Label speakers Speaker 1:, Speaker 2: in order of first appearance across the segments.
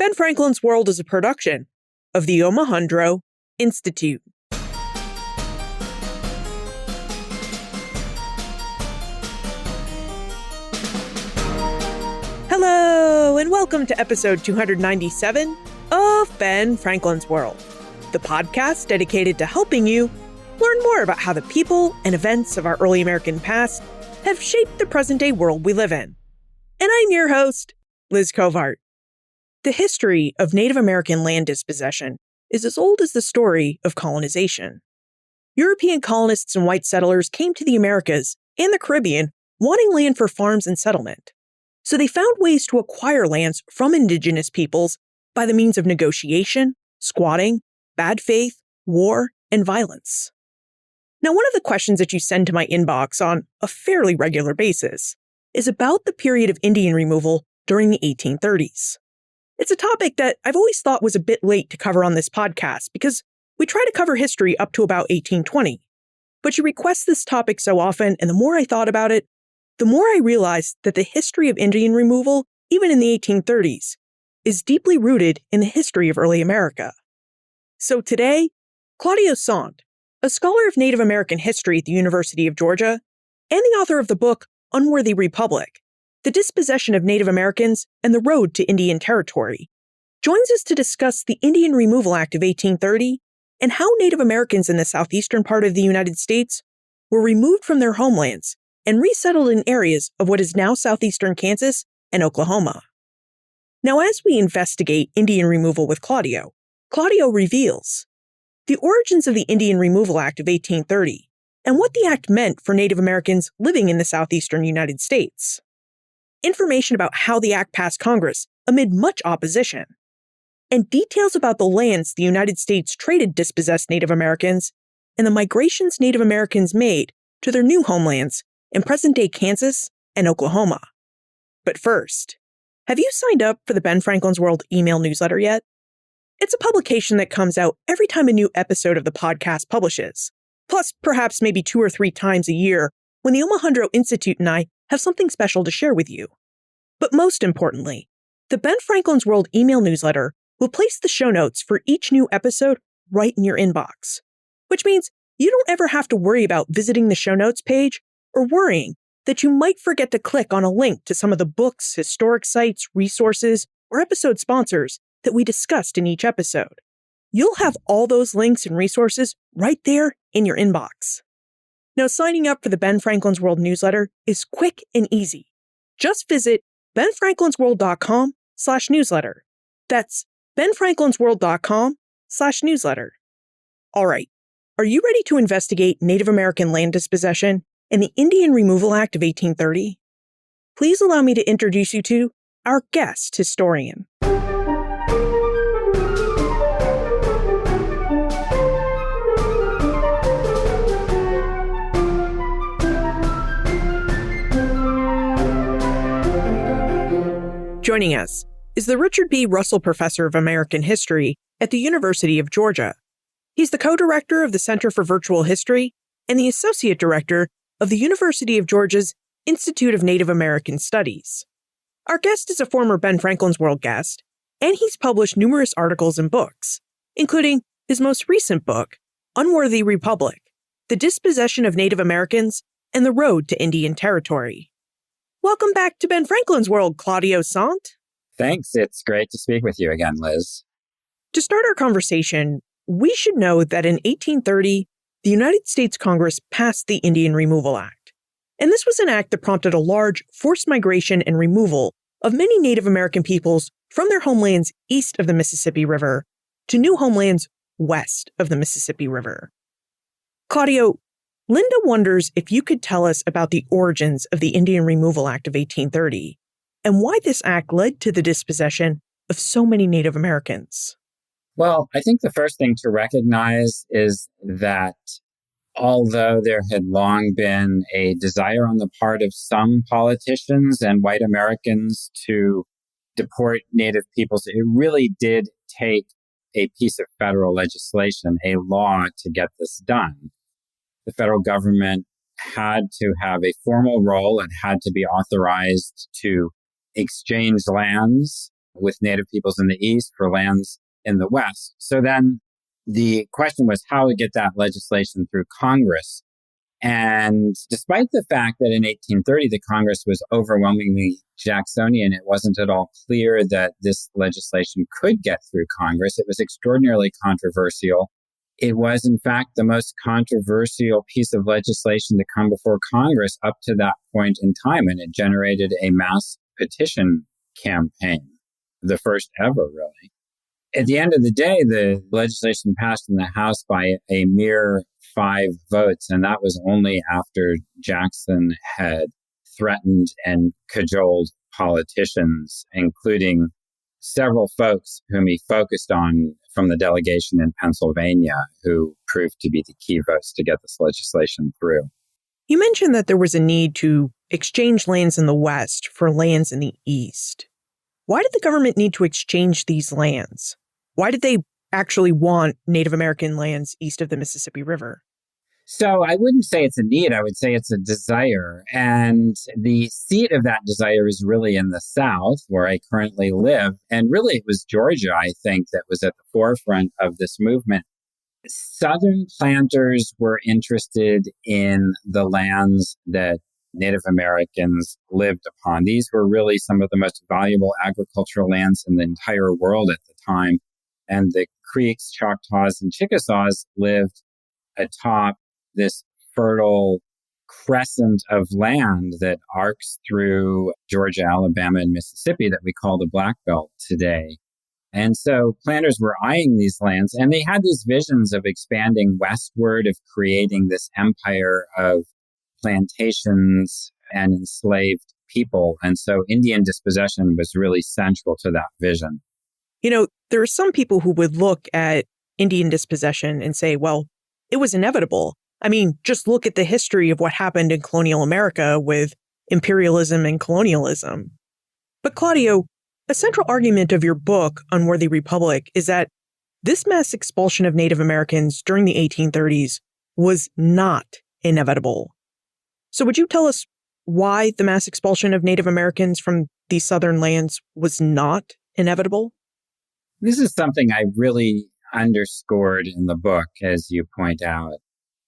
Speaker 1: Ben Franklin's World is a production of the Omohundro Institute. Hello, and welcome to episode 297 of Ben Franklin's World, the podcast dedicated to helping you learn more about how the people and events of our early American past have shaped the present-day world we live in. And I'm your host, Liz Covart. The history of Native American land dispossession is as old as the story of colonization. European colonists and white settlers came to the Americas and the Caribbean wanting land for farms and settlement. So they found ways to acquire lands from indigenous peoples by the means of negotiation, squatting, bad faith, war, and violence. Now, one of the questions that you send to my inbox on a fairly regular basis is about the period of Indian removal during the 1830s. It's a topic that I've always thought was a bit late to cover on this podcast because we try to cover history up to about 1820. But you request this topic so often, and the more I thought about it, the more I realized that the history of Indian removal, even in the 1830s, is deeply rooted in the history of early America. So today, Claudio Sant, a scholar of Native American history at the University of Georgia, and the author of the book Unworthy Republic, The Dispossession of Native Americans and the Road to Indian Territory, joins us to discuss the Indian Removal Act of 1830 and how Native Americans in the southeastern part of the United States were removed from their homelands and resettled in areas of what is now southeastern Kansas and Oklahoma. Now, as we investigate Indian removal with Claudio reveals the origins of the Indian Removal Act of 1830 and what the act meant for Native Americans living in the southeastern United States. Information about how the act passed Congress amid much opposition, and details about the lands the United States traded dispossessed Native Americans and the migrations Native Americans made to their new homelands in present-day Kansas and Oklahoma. But first, have you signed up for the Ben Franklin's World email newsletter yet? It's a publication that comes out every time a new episode of the podcast publishes, plus perhaps maybe 2 or 3 times a year when the Omohundro Institute and I have something special to share with you. But most importantly, the Ben Franklin's World email newsletter will place the show notes for each new episode right in your inbox, which means you don't ever have to worry about visiting the show notes page or worrying that you might forget to click on a link to some of the books, historic sites, resources, or episode sponsors that we discussed in each episode. You'll have all those links and resources right there in your inbox. Now, signing up for the Ben Franklin's World newsletter is quick and easy. Just visit benfranklinsworld.com/newsletter. That's benfranklinsworld.com/newsletter. All right, are you ready to investigate Native American land dispossession and the Indian Removal Act of 1830? Please allow me to introduce you to our guest historian. Joining us is the Richard B. Russell Professor of American History at the University of Georgia. He's the co-director of the Center for Virtual History and the Associate Director of the University of Georgia's Institute of Native American Studies. Our guest is a former Ben Franklin's World guest, and he's published numerous articles and books, including his most recent book, Unworthy Republic, The Dispossession of Native Americans and the Road to Indian Territory. Welcome back to Ben Franklin's World, Claudio Sant.
Speaker 2: Thanks. It's great to speak with you again, Liz.
Speaker 1: To start our conversation, we should know that in 1830, the United States Congress passed the Indian Removal Act. And this was an act that prompted a large forced migration and removal of many Native American peoples from their homelands east of the Mississippi River to new homelands west of the Mississippi River. Claudio, Linda wonders if you could tell us about the origins of the Indian Removal Act of 1830 and why this act led to the dispossession of so many Native Americans.
Speaker 2: Well, I think the first thing to recognize is that although there had long been a desire on the part of some politicians and white Americans to deport Native peoples, it really did take a piece of federal legislation, a law, to get this done. The federal government had to have a formal role and had to be authorized to exchange lands with native peoples in the East for lands in the West. So then the question was how to get that legislation through Congress. And despite the fact that in 1830, the Congress was overwhelmingly Jacksonian, it wasn't at all clear that this legislation could get through Congress. It was extraordinarily controversial. It was, in fact, the most controversial piece of legislation to come before Congress up to that point in time, and it generated a mass petition campaign, the first ever, really. At the end of the day, the legislation passed in the House by a mere 5 votes, and that was only after Jackson had threatened and cajoled politicians, including several folks whom he focused on from the delegation in Pennsylvania, who proved to be the key votes to get this legislation through.
Speaker 1: You mentioned that there was a need to exchange lands in the West for lands in the East. Why did the government need to exchange these lands? Why did they actually want Native American lands east of the Mississippi River?
Speaker 2: So I wouldn't say it's a need. I would say it's a desire. And the seat of that desire is really in the South, where I currently live. And really, it was Georgia, I think, that was at the forefront of this movement. Southern planters were interested in the lands that Native Americans lived upon. These were really some of the most valuable agricultural lands in the entire world at the time. And the Creeks, Choctaws, and Chickasaws lived atop this fertile crescent of land that arcs through Georgia, Alabama, and Mississippi that we call the Black Belt today. And so planters were eyeing these lands, and they had these visions of expanding westward, of creating this empire of plantations and enslaved people. And so Indian dispossession was really central to that vision.
Speaker 1: You know, there are some people who would look at Indian dispossession and say, well, it was inevitable. I mean, just look at the history of what happened in colonial America with imperialism and colonialism. But Claudio, a central argument of your book, Unworthy Republic, is that this mass expulsion of Native Americans during the 1830s was not inevitable. So would you tell us why the mass expulsion of Native Americans from these southern lands was not inevitable?
Speaker 2: This is something I really underscored in the book, as you point out.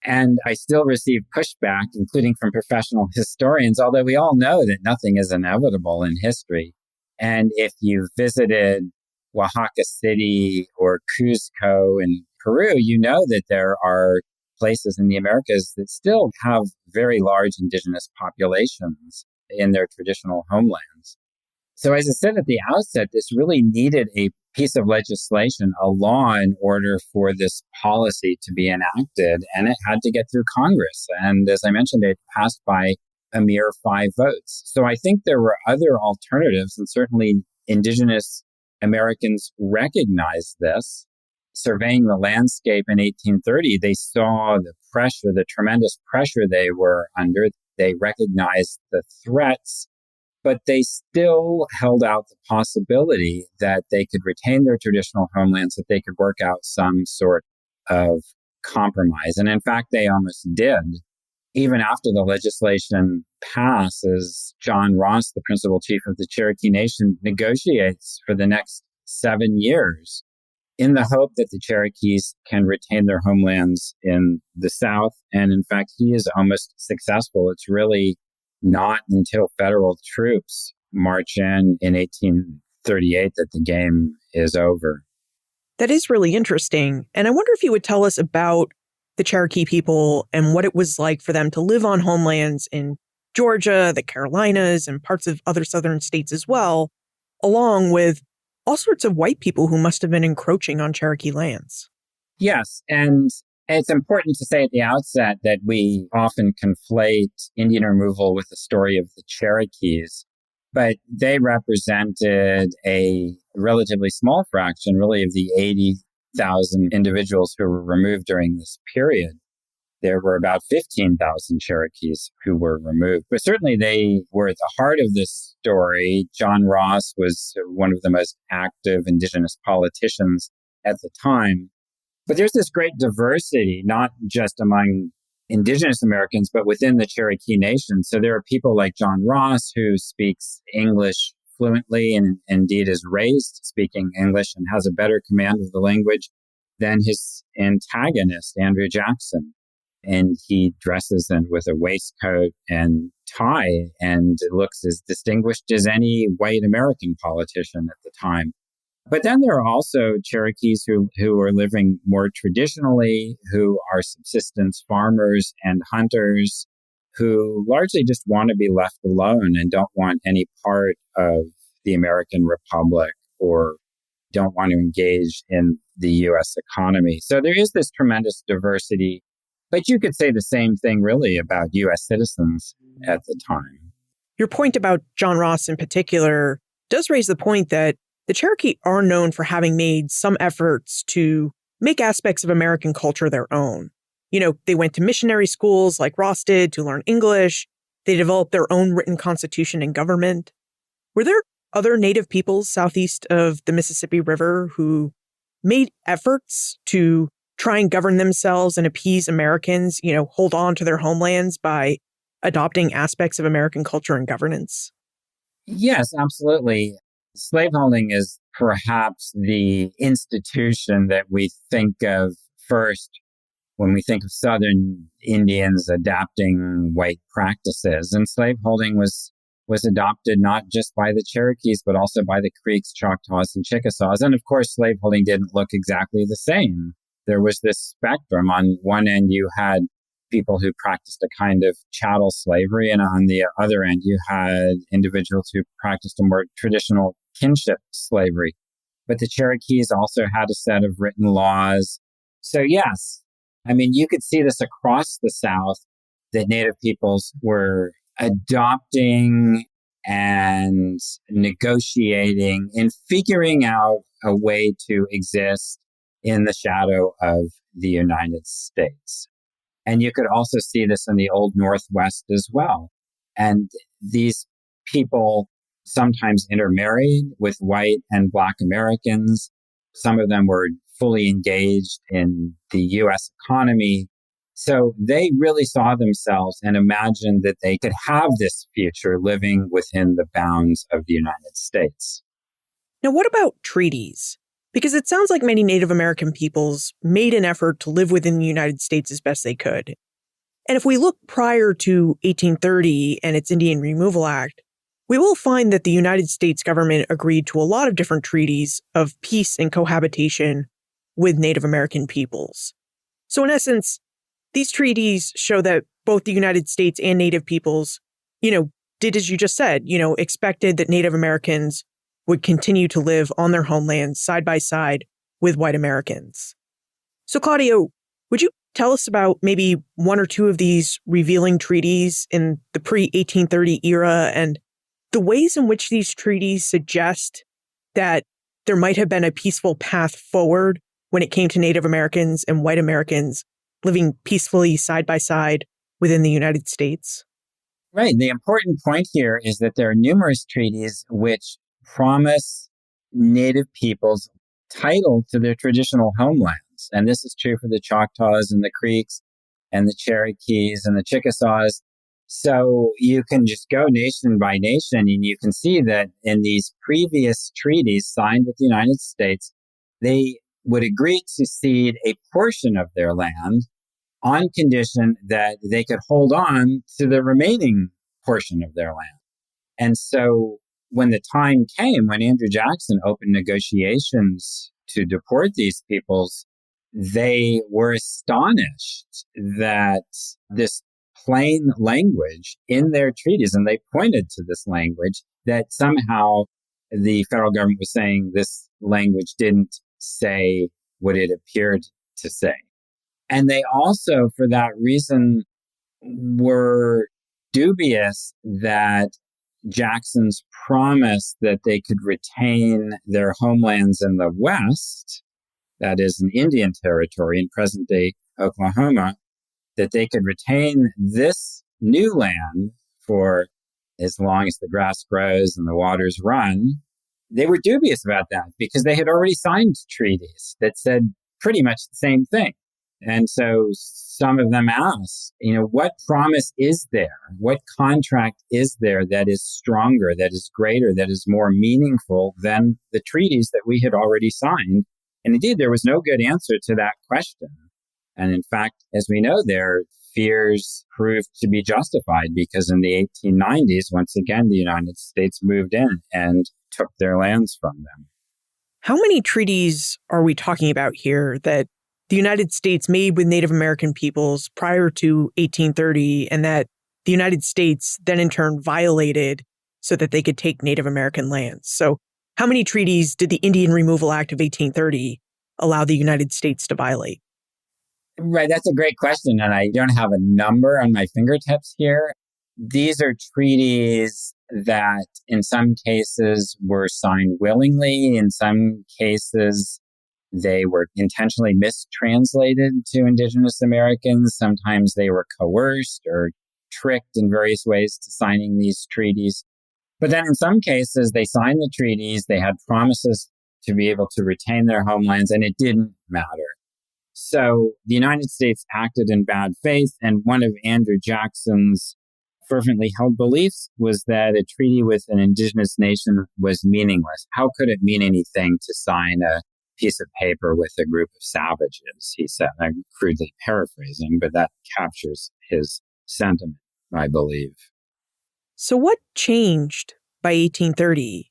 Speaker 2: And I still receive pushback, including from professional historians, although we all know that nothing is inevitable in history. And if you've visited Oaxaca City or Cuzco in Peru, you know that there are places in the Americas that still have very large indigenous populations in their traditional homelands. So as I said at the outset, this really needed a piece of legislation, a law, in order for this policy to be enacted, and it had to get through Congress. And as I mentioned, it passed by a mere 5 votes. So I think there were other alternatives, and certainly indigenous Americans recognized this. Surveying the landscape in 1830, they saw the pressure, the tremendous pressure they were under. They recognized the threats, but they still held out the possibility that they could retain their traditional homelands, that they could work out some sort of compromise. And in fact, they almost did. Even after the legislation passes, John Ross, the principal chief of the Cherokee Nation, negotiates for the next 7 years in the hope that the Cherokees can retain their homelands in the South. And in fact, he is almost successful. It's really not until federal troops march in 1838 that the game is over.
Speaker 1: That is really interesting. And I wonder if you would tell us about the Cherokee people and what it was like for them to live on homelands in Georgia, the Carolinas, and parts of other southern states as well, along with all sorts of white people who must have been encroaching on Cherokee lands.
Speaker 2: Yes, and it's important to say at the outset that we often conflate Indian removal with the story of the Cherokees, but they represented a relatively small fraction, really, of the 80,000 individuals who were removed during this period. There were about 15,000 Cherokees who were removed, but certainly they were at the heart of this story. John Ross was one of the most active indigenous politicians at the time. But there's this great diversity, not just among indigenous Americans, but within the Cherokee Nation. So there are people like John Ross, who speaks English fluently and indeed is raised speaking English and has a better command of the language than his antagonist, Andrew Jackson. And he dresses in with a waistcoat and tie and looks as distinguished as any white American politician at the time. But then there are also Cherokees who are living more traditionally, who are subsistence farmers and hunters, who largely just want to be left alone and don't want any part of the American Republic or don't want to engage in the U.S. economy. So there is this tremendous diversity. But you could say the same thing really about U.S. citizens at the time.
Speaker 1: Your point about John Ross in particular does raise the point that the Cherokee are known for having made some efforts to make aspects of American culture their own. You know, they went to missionary schools like Ross did to learn English. They developed their own written constitution and government. Were there other Native peoples southeast of the Mississippi River who made efforts to try and govern themselves and appease Americans, you know, hold on to their homelands by adopting aspects of American culture and governance?
Speaker 2: Yes, absolutely. Slaveholding is perhaps the institution that we think of first when we think of Southern Indians adapting white practices. And slaveholding was adopted not just by the Cherokees, but also by the Creeks, Choctaws, and Chickasaws. And of course, slaveholding didn't look exactly the same. There was this spectrum. On one end, you had people who practiced a kind of chattel slavery, and on the other end, you had individuals who practiced a more traditional kinship slavery. But the Cherokees also had a set of written laws. So yes, I mean, you could see this across the South, that Native peoples were adopting and negotiating and figuring out a way to exist in the shadow of the United States. And you could also see this in the Old Northwest as well. And these people sometimes intermarried with white and Black Americans. Some of them were fully engaged in the U.S. economy. So they really saw themselves and imagined that they could have this future living within the bounds of the United States.
Speaker 1: Now, what about treaties? Because it sounds like many Native American peoples made an effort to live within the United States as best they could. And if we look prior to 1830 and its Indian Removal Act, we will find that the United States government agreed to a lot of different treaties of peace and cohabitation with Native American peoples. So in essence, these treaties show that both the United States and Native peoples, did as you just said, expected that Native Americans would continue to live on their homelands side by side with white Americans. So Claudio, would you tell us about maybe one or two of these revealing treaties in the pre-1830 era and the ways in which these treaties suggest that there might have been a peaceful path forward when it came to Native Americans and white Americans living peacefully side by side within the United States?
Speaker 2: Right. The important point here is that there are numerous treaties which promise Native peoples title to their traditional homelands. And this is true for the Choctaws and the Creeks and the Cherokees and the Chickasaws. So you can just go nation by nation and you can see that in these previous treaties signed with the United States, they would agree to cede a portion of their land on condition that they could hold on to the remaining portion of their land. And so when the time came, when Andrew Jackson opened negotiations to deport these peoples, they were astonished that this plain language in their treaties, and they pointed to this language, that somehow the federal government was saying this language didn't say what it appeared to say. And they also, for that reason, were dubious that Jackson's promise that they could retain their homelands in the West, that is an Indian territory in present-day Oklahoma, that they could retain this new land for as long as the grass grows and the waters run. They were dubious about that because they had already signed treaties that said pretty much the same thing. And so some of them ask, what promise is there? What contract is there that is stronger, that is greater, that is more meaningful than the treaties that we had already signed? And indeed, there was no good answer to that question. And in fact, as we know, their fears proved to be justified because in the 1890s, once again, the United States moved in and took their lands from them.
Speaker 1: How many treaties are we talking about here that the United States made with Native American peoples prior to 1830 and that the United States then in turn violated so that they could take Native American lands? So how many treaties did the Indian Removal Act of 1830 allow the United States to violate?
Speaker 2: Right, that's a great question, and I don't have a number on my fingertips here. These are treaties that in some cases were signed willingly. In some cases, they were intentionally mistranslated to indigenous Americans. Sometimes they were coerced or tricked in various ways to signing these treaties. But then in some cases, they signed the treaties, they had promises to be able to retain their homelands, and it didn't matter. So the United States acted in bad faith, and one of Andrew Jackson's fervently held beliefs was that a treaty with an indigenous nation was meaningless. How could it mean anything to sign a piece of paper with a group of savages? He said. I'm crudely paraphrasing, but that captures his sentiment, I believe.
Speaker 1: So what changed by 1830?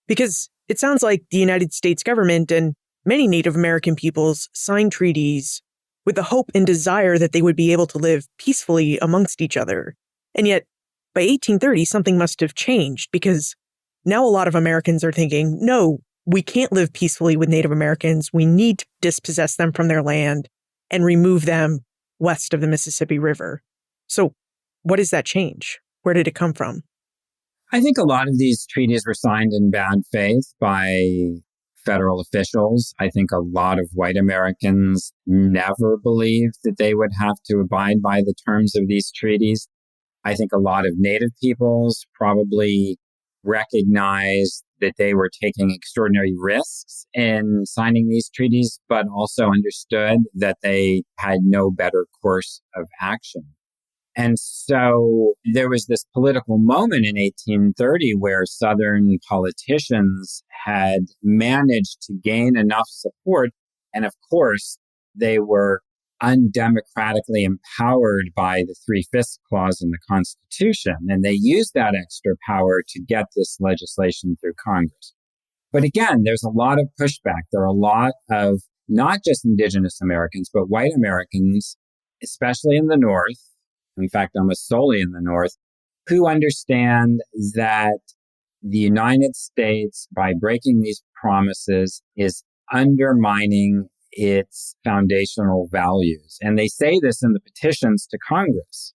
Speaker 1: Because it sounds like the United States government and many Native American peoples signed treaties with the hope and desire that they would be able to live peacefully amongst each other. And yet, by 1830, something must have changed because now a lot of Americans are thinking, no, we can't live peacefully with Native Americans. We need to dispossess them from their land and remove them west of the Mississippi River. So what is that change? Where did it come from?
Speaker 2: I think a lot of these treaties were signed in bad faith by federal officials. I think a lot of white Americans never believed that they would have to abide by the terms of these treaties. I think a lot of Native peoples probably recognized that they were taking extraordinary risks in signing these treaties, but also understood that they had no better course of action. And so there was this political moment in 1830 where Southern politicians had managed to gain enough support. And of course, they were undemocratically empowered by the 3/5 clause in the Constitution. And they used that extra power to get this legislation through Congress. But again, there's a lot of pushback. There are a lot of not just indigenous Americans, but white Americans, especially in the North, in fact, almost solely in the North, who understand that the United States, by breaking these promises, is undermining its foundational values. And they say this in the petitions to Congress.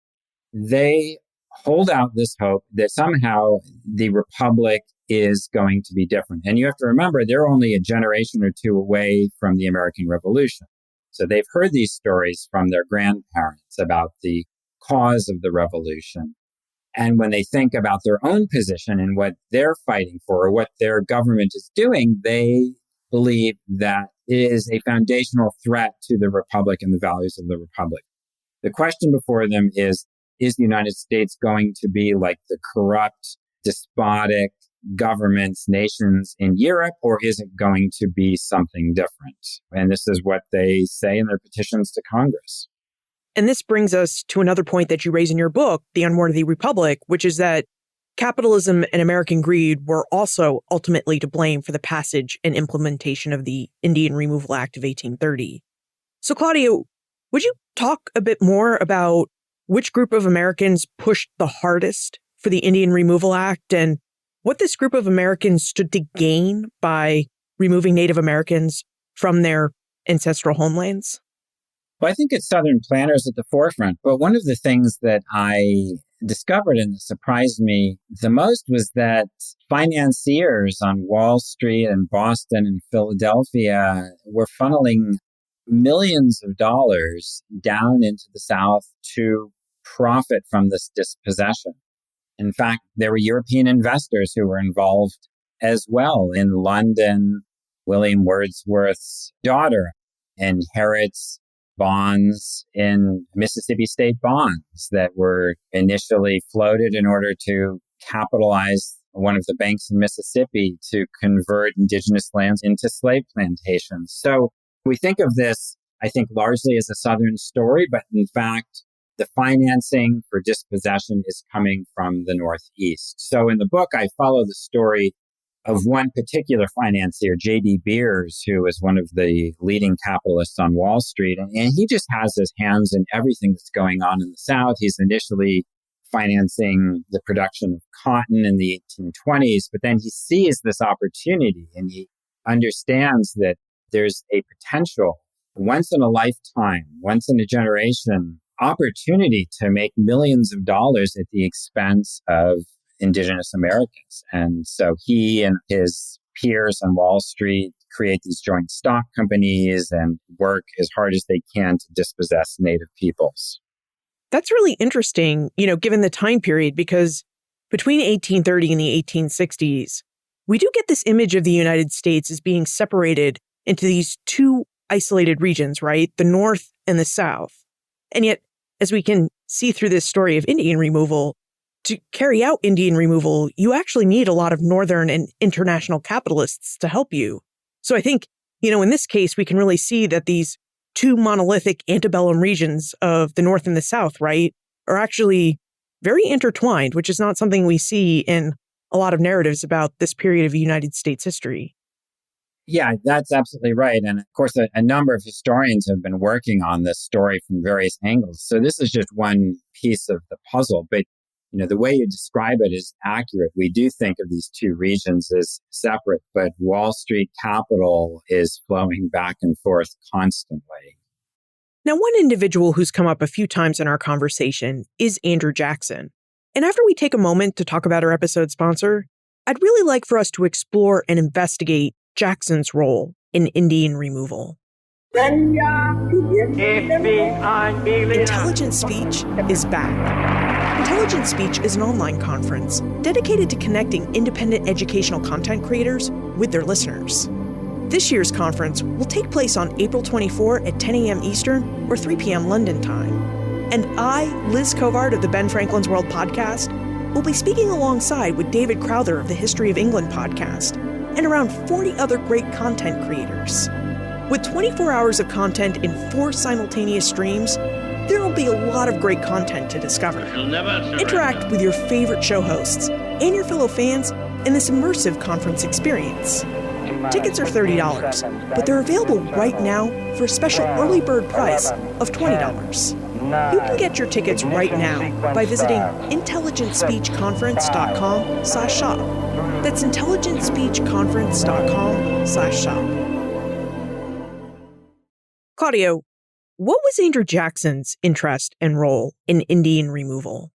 Speaker 2: They hold out this hope that somehow the republic is going to be different. And you have to remember, they're only a generation or two away from the American Revolution. So they've heard these stories from their grandparents about the cause of the revolution. And when they think about their own position and what they're fighting for or what their government is doing, they believe that it is a foundational threat to the republic and the values of the republic. The question before them is the United States going to be like the corrupt, despotic governments, nations in Europe, or is it going to be something different? And this is what they say in their petitions to Congress.
Speaker 1: And this brings us to another point that you raise in your book, The Unworthy Republic, which is that capitalism and American greed were also ultimately to blame for the passage and implementation of the Indian Removal Act of 1830. So, Claudia, would you talk a bit more about which group of Americans pushed the hardest for the Indian Removal Act and what this group of Americans stood to gain by removing Native Americans from their ancestral homelands?
Speaker 2: Well, I think it's Southern planters at the forefront. But one of the things that I discovered and that surprised me the most was that financiers on Wall Street and Boston and Philadelphia were funneling millions of dollars down into the South to profit from this dispossession. In fact, there were European investors who were involved as well. In London, William Wordsworth's daughter inherits bonds in Mississippi state bonds that were initially floated in order to capitalize one of the banks in Mississippi to convert indigenous lands into slave plantations. So we think of this, I think, largely as a Southern story, but in fact, the financing for dispossession is coming from the Northeast. So in the book, I follow the story of one particular financier, J.D. Beers, who is one of the leading capitalists on Wall Street. And he just has his hands in everything that's going on in the South. He's initially financing the production of cotton in the 1820s, but then he sees this opportunity and he understands that there's a potential, once in a lifetime, once in a generation, opportunity to make millions of dollars at the expense of indigenous Americans. And so he and his peers on Wall Street create these joint stock companies and work as hard as they can to dispossess Native peoples.
Speaker 1: That's really interesting, given the time period, because between 1830 and the 1860s, we do get this image of the United States as being separated into these two isolated regions, right? The North and the South. And yet, as we can see through this story of Indian removal, to carry out Indian removal, you actually need a lot of Northern and international capitalists to help you. So I think, in this case, we can really see that these two monolithic antebellum regions of the North and the South, right, are actually very intertwined, which is not something we see in a lot of narratives about this period of United States history.
Speaker 2: Yeah, that's absolutely right. And of course, a number of historians have been working on this story from various angles. So this is just one piece of the puzzle. But, the way you describe it is accurate. We do think of these two regions as separate, but Wall Street capital is flowing back and forth constantly.
Speaker 1: Now, one individual who's come up a few times in our conversation is Andrew Jackson. And after we take a moment to talk about our episode sponsor, I'd really like for us to explore and investigate Jackson's role in Indian removal. Intelligent Speech is back. Intelligent Speech is an online conference dedicated to connecting independent educational content creators with their listeners. This year's conference will take place on April 24 at 10 a.m. Eastern or 3 p.m. London time. And I, Liz Covard of the Ben Franklin's World podcast, will be speaking alongside with David Crowther of the History of England podcast and around 40 other great content creators. With 24 hours of content in 4 simultaneous streams, there will be a lot of great content to discover. Interact with your favorite show hosts and your fellow fans in this immersive conference experience. Tickets are $30, but they're available right now for a special early bird price of $20. You can get your tickets right now by visiting intelligentspeechconference.com/shop. That's intelligentspeechconference.com/shop. Claudio, what was Andrew Jackson's interest and role in Indian removal?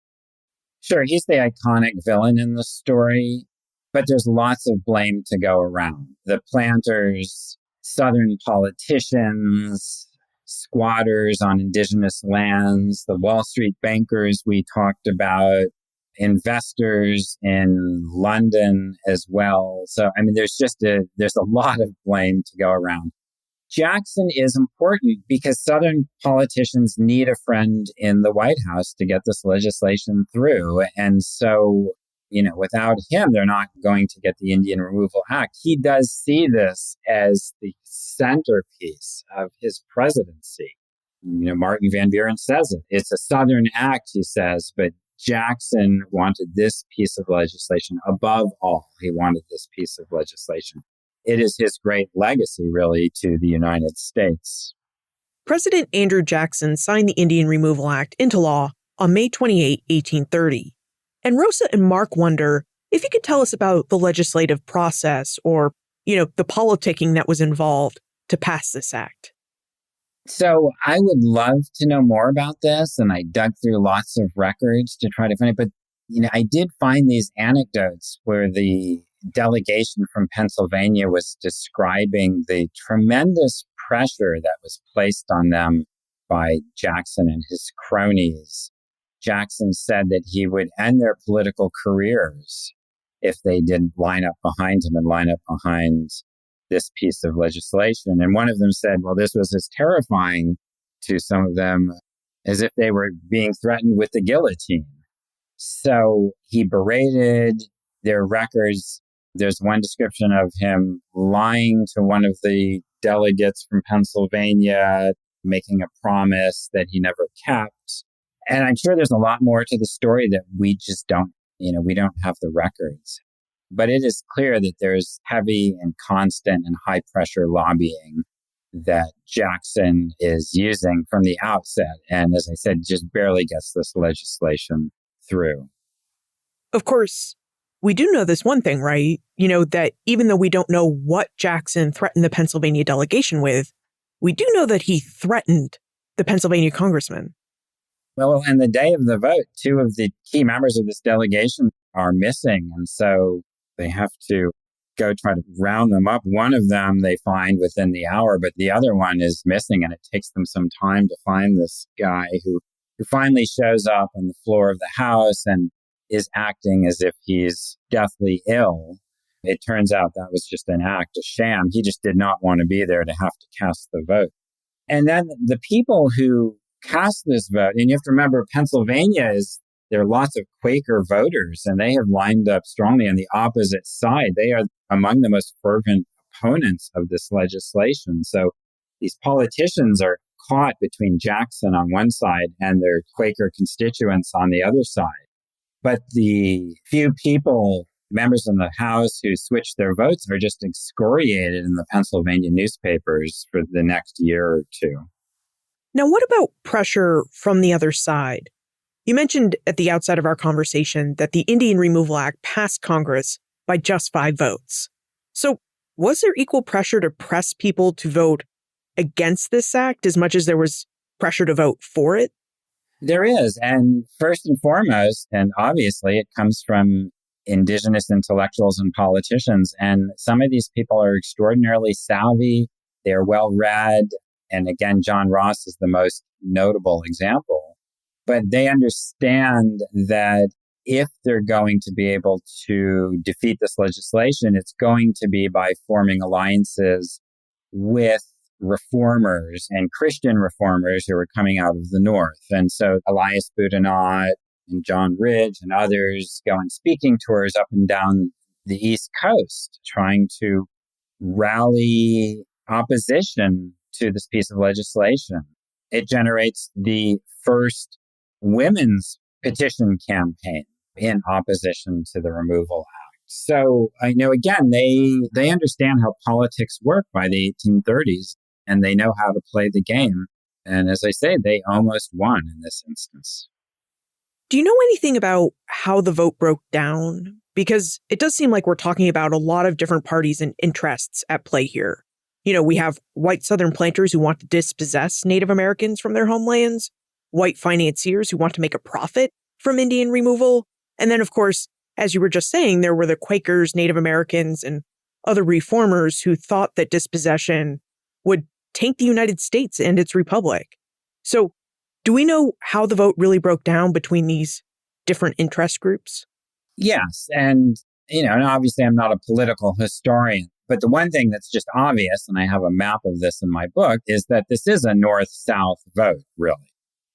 Speaker 2: Sure, he's the iconic villain in the story, but there's lots of blame to go around. The planters, Southern politicians, squatters on indigenous lands, the Wall Street bankers we talked about, investors in London as well. So, there's a lot of blame to go around. Jackson is important because Southern politicians need a friend in the White House to get this legislation through. And so, without him, they're not going to get the Indian Removal Act. He does see this as the centerpiece of his presidency. Martin Van Buren says it. It's a Southern act, he says, but Jackson wanted this piece of legislation above all. He wanted this piece of legislation. It is his great legacy, really, to the United States.
Speaker 1: President Andrew Jackson signed the Indian Removal Act into law on May 28, 1830. And Rosa and Mark wonder if you could tell us about the legislative process or, the politicking that was involved to pass this act.
Speaker 2: So I would love to know more about this, and I dug through lots of records to try to find it. But, I did find these anecdotes where the delegation from Pennsylvania was describing the tremendous pressure that was placed on them by Jackson and his cronies. Jackson said that he would end their political careers if they didn't line up behind him and line up behind this piece of legislation. And one of them said, well, this was as terrifying to some of them as if they were being threatened with the guillotine. So he berated their records. There's one description of him lying to one of the delegates from Pennsylvania, making a promise that he never kept. And I'm sure there's a lot more to the story that we just don't, we don't have the records. But it is clear that there's heavy and constant and high pressure lobbying that Jackson is using from the outset. And as I said, just barely gets this legislation through.
Speaker 1: Of course, we do know this one thing, right? That even though we don't know what Jackson threatened the Pennsylvania delegation with, we do know that he threatened the Pennsylvania congressman.
Speaker 2: Well, on the day of the vote, two of the key members of this delegation are missing. And so they have to go try to round them up. One of them they find within the hour, but the other one is missing. And it takes them some time to find this guy who finally shows up on the floor of the House and is acting as if he's deathly ill. It turns out that was just an act, a sham. He just did not want to be there to have to cast the vote. And then the people who cast this vote, and you have to remember, Pennsylvania there are lots of Quaker voters, and they have lined up strongly on the opposite side. They are among the most fervent opponents of this legislation. So these politicians are caught between Jackson on one side and their Quaker constituents on the other side. But the few people, members in the House who switched their votes, are just excoriated in the Pennsylvania newspapers for the next year or two.
Speaker 1: Now, what about pressure from the other side? You mentioned at the outset of our conversation that the Indian Removal Act passed Congress by just 5 votes. So was there equal pressure to press people to vote against this act as much as there was pressure to vote for it?
Speaker 2: There is. And first and foremost, and obviously it comes from indigenous intellectuals and politicians. And some of these people are extraordinarily savvy. They're well read. And again, John Ross is the most notable example. But they understand that if they're going to be able to defeat this legislation, it's going to be by forming alliances with reformers and Christian reformers who are coming out of the North. And so Elias Boudinot and John Ridge and others go on speaking tours up and down the East Coast, trying to rally opposition to this piece of legislation. It generates the first women's petition campaign in opposition to the Removal Act. So I know, again, they understand how politics work by the 1830s, and they know how to play the game. And as I say, they almost won in this instance.
Speaker 1: Do you know anything about how the vote broke down? Because it does seem like we're talking about a lot of different parties and interests at play here. We have white Southern planters who want to dispossess Native Americans from their homelands, white financiers who want to make a profit from Indian removal. And then, of course, as you were just saying, there were the Quakers, Native Americans, and other reformers who thought that dispossession would taint the United States and its republic. So do we know how the vote really broke down between these different interest groups?
Speaker 2: Yes. And, and obviously I'm not a political historian, but the one thing that's just obvious, and I have a map of this in my book, is that this is a North-South vote, really.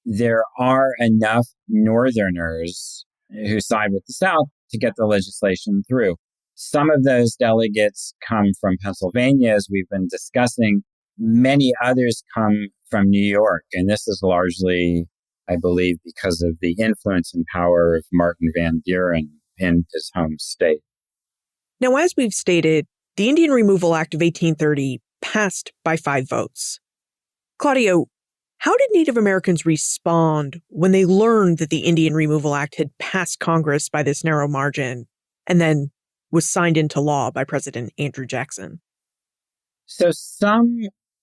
Speaker 2: There are enough Northerners who side with the South to get the legislation through. Some of those delegates come from Pennsylvania, as we've been discussing. Many others come from New York. And this is largely, I believe, because of the influence and power of Martin Van Buren in his home state.
Speaker 1: Now, as we've stated, the Indian Removal Act of 1830 passed by 5 votes. Claudio, how did Native Americans respond when they learned that the Indian Removal Act had passed Congress by this narrow margin and then was signed into law by President Andrew Jackson?
Speaker 2: So some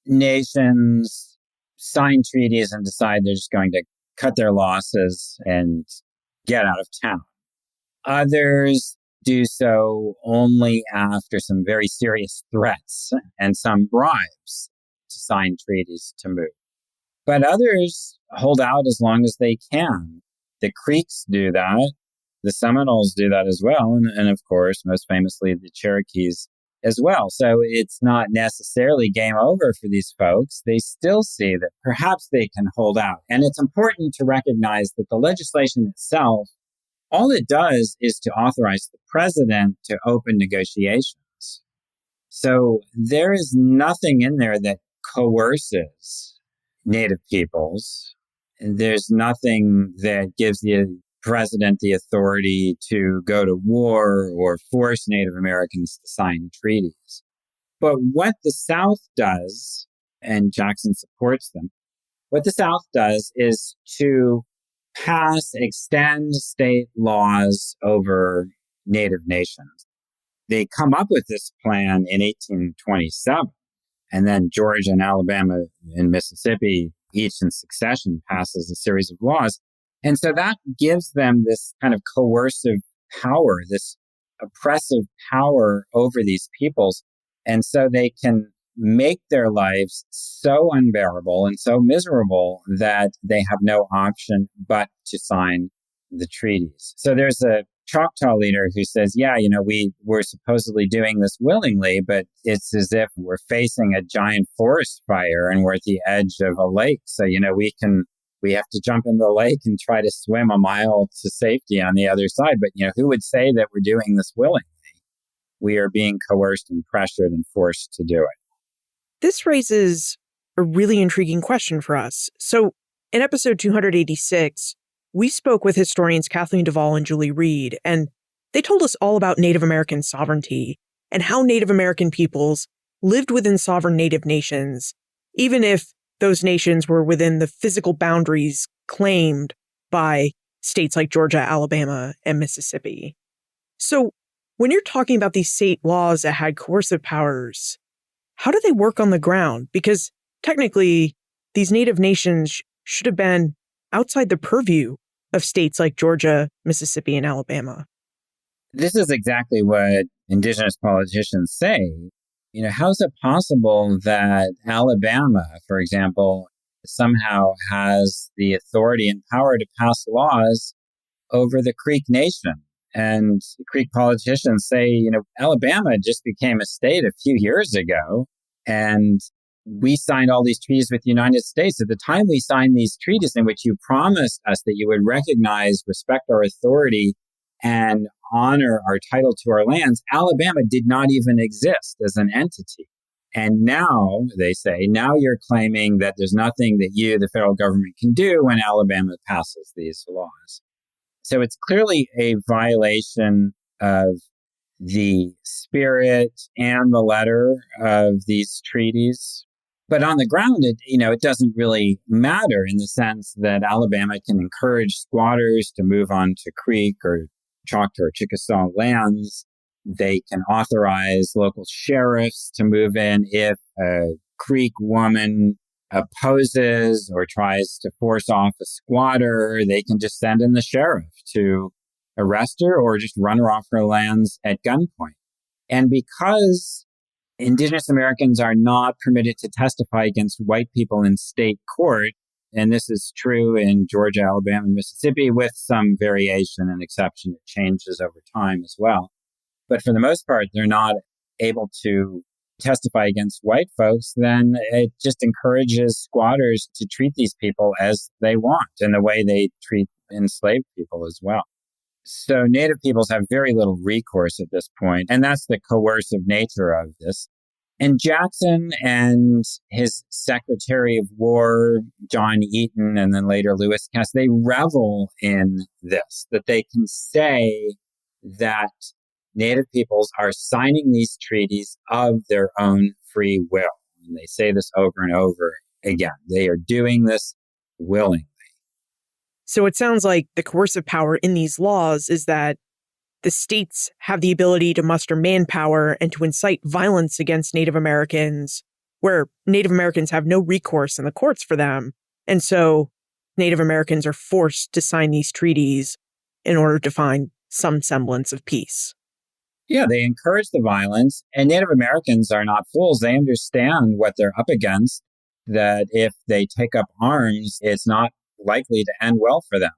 Speaker 2: nations sign treaties and decide they're just going to cut their losses and get out of town. Others do so only after some very serious threats and some bribes to sign treaties to move. But others hold out as long as they can. The Creeks do that. The Seminoles do that as well. And of course, most famously, the Cherokees as well. So it's not necessarily game over for these folks. They still see that perhaps they can hold out. And it's important to recognize that the legislation itself, all it does is to authorize the president to open negotiations. So there is nothing in there that coerces Native peoples. And there's nothing that gives the president the authority to go to war or force Native Americans to sign treaties. But what the South does, and Jackson supports them, what the South does is to extend state laws over Native nations. They come up with this plan in 1827, and then Georgia and Alabama and Mississippi, each in succession, passes a series of laws. And so that gives them this kind of coercive power, this oppressive power over these peoples. And so they can make their lives so unbearable and so miserable that they have no option but to sign the treaties. So there's a Choctaw leader who says, we're supposedly doing this willingly, but it's as if we're facing a giant forest fire and we're at the edge of a lake. So, we have to jump in the lake and try to swim a mile to safety on the other side. But, who would say that we're doing this willingly? We are being coerced and pressured and forced to do it.
Speaker 1: This raises a really intriguing question for us. So in episode 286, we spoke with historians Kathleen Duvall and Julie Reed, and they told us all about Native American sovereignty and how Native American peoples lived within sovereign Native nations, even if those nations were within the physical boundaries claimed by states like Georgia, Alabama, and Mississippi. So when you're talking about these state laws that had coercive powers, how do they work on the ground? Because technically, these Native nations should have been outside the purview of states like Georgia, Mississippi, and Alabama.
Speaker 2: This is exactly what indigenous politicians say. How is it possible that Alabama, for example, somehow has the authority and power to pass laws over the Creek Nation? And the Creek politicians say, Alabama just became a state a few years ago, and we signed all these treaties with the United States. At the time we signed these treaties in which you promised us that you would recognize, respect our authority, and honor our title to our lands, Alabama did not even exist as an entity. And now, they say, now you're claiming that there's nothing that you, the federal government, can do when Alabama passes these laws. So it's clearly a violation of the spirit and the letter of these treaties. But on the ground, it doesn't really matter in the sense that Alabama can encourage squatters to move on to Creek or Choctaw or Chickasaw lands. They can authorize local sheriffs to move in if a Creek woman opposes or tries to force off a squatter. They can just send in the sheriff to arrest her or just run her off her lands at gunpoint. And because Indigenous Americans are not permitted to testify against white people in state court, and this is true in Georgia, Alabama, and Mississippi, with some variation and exception. It changes over time as well. But for the most part, they're not able to testify against white folks. Then it just encourages squatters to treat these people as they want in the way they treat enslaved people as well. So Native peoples have very little recourse at this point, and that's the coercive nature of this. And Jackson and his Secretary of War, John Eaton, and then later Lewis Cass, they revel in this, that they can say that Native peoples are signing these treaties of their own free will. And they say this over and over again. They are doing this willingly.
Speaker 1: So it sounds like the coercive power in these laws is that the states have the ability to muster manpower and to incite violence against Native Americans, where Native Americans have no recourse in the courts for them. And so Native Americans are forced to sign these treaties in order to find some semblance of peace.
Speaker 2: Yeah, they encourage the violence, and Native Americans are not fools. They understand what they're up against, that if they take up arms, it's not likely to end well for them.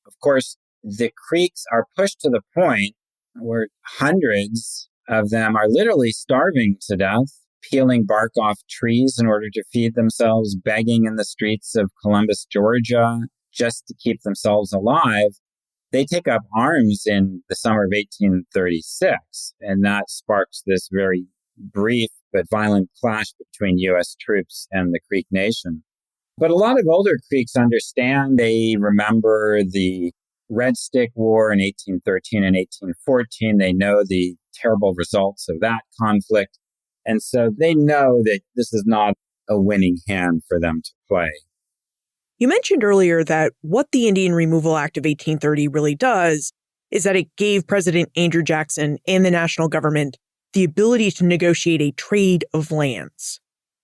Speaker 2: Of course, the Creeks are pushed to the point where hundreds of them are literally starving to death, peeling bark off trees in order to feed themselves, begging in the streets of Columbus, Georgia, just to keep themselves alive. They take up arms in the summer of 1836, and that sparks this very brief but violent clash between U.S. troops and the Creek Nation. But a lot of older Creeks understand. They remember the Red Stick War in 1813 and 1814. They know the terrible results of that conflict. And so they know that this is not a winning hand for them to play.
Speaker 1: You mentioned earlier that what the Indian Removal Act of 1830 really does is that it gave President Andrew Jackson and the national government the ability to negotiate a trade of lands.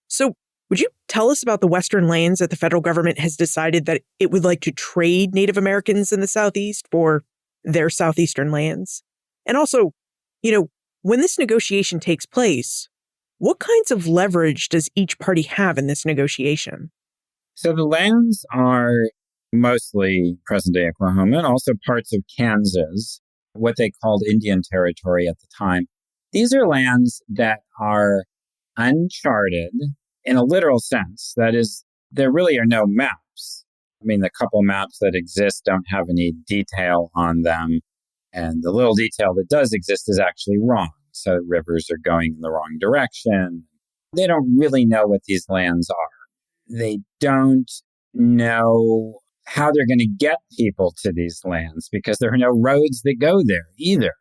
Speaker 1: So would you tell us about the Western lands that the federal government has decided that it would like to trade Native Americans in the Southeast for their Southeastern lands? And also, when this negotiation takes place, what kinds of leverage does each party have in this negotiation?
Speaker 2: So the lands are mostly present-day Oklahoma and also parts of Kansas, what they called Indian Territory at the time. These are lands that are uncharted in a literal sense. That is, there really are no maps. I mean, the couple maps that exist don't have any detail on them. And the little detail that does exist is actually wrong. So rivers are going in the wrong direction. They don't really know what these lands are. They don't know how they're going to get people to these lands because there are no roads that go there either.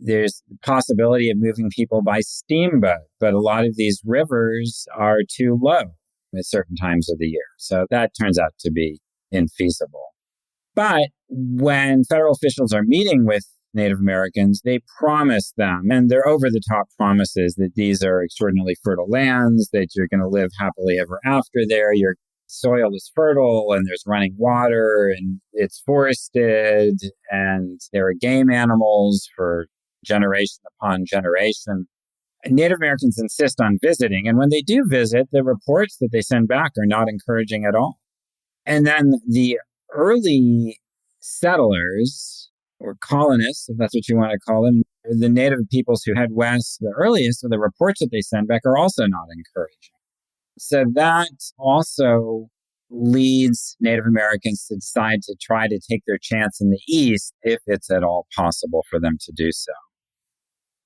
Speaker 2: There's the possibility of moving people by steamboat, but a lot of these rivers are too low at certain times of the year. So that turns out to be infeasible. But when federal officials are meeting with Native Americans, they promise them, and they're over-the-top promises, that these are extraordinarily fertile lands, that you're going to live happily ever after there. Your soil is fertile, and there's running water, and it's forested, and there are game animals for generation upon generation. And Native Americans insist on visiting, and when they do visit, the reports that they send back are not encouraging at all. And then the early settlers, or colonists, if that's what you want to call them, the native peoples who head west the earliest, the reports that they send back are also not encouraging. So that also leads Native Americans to decide to try to take their chance in the East if it's at all possible for them to do so.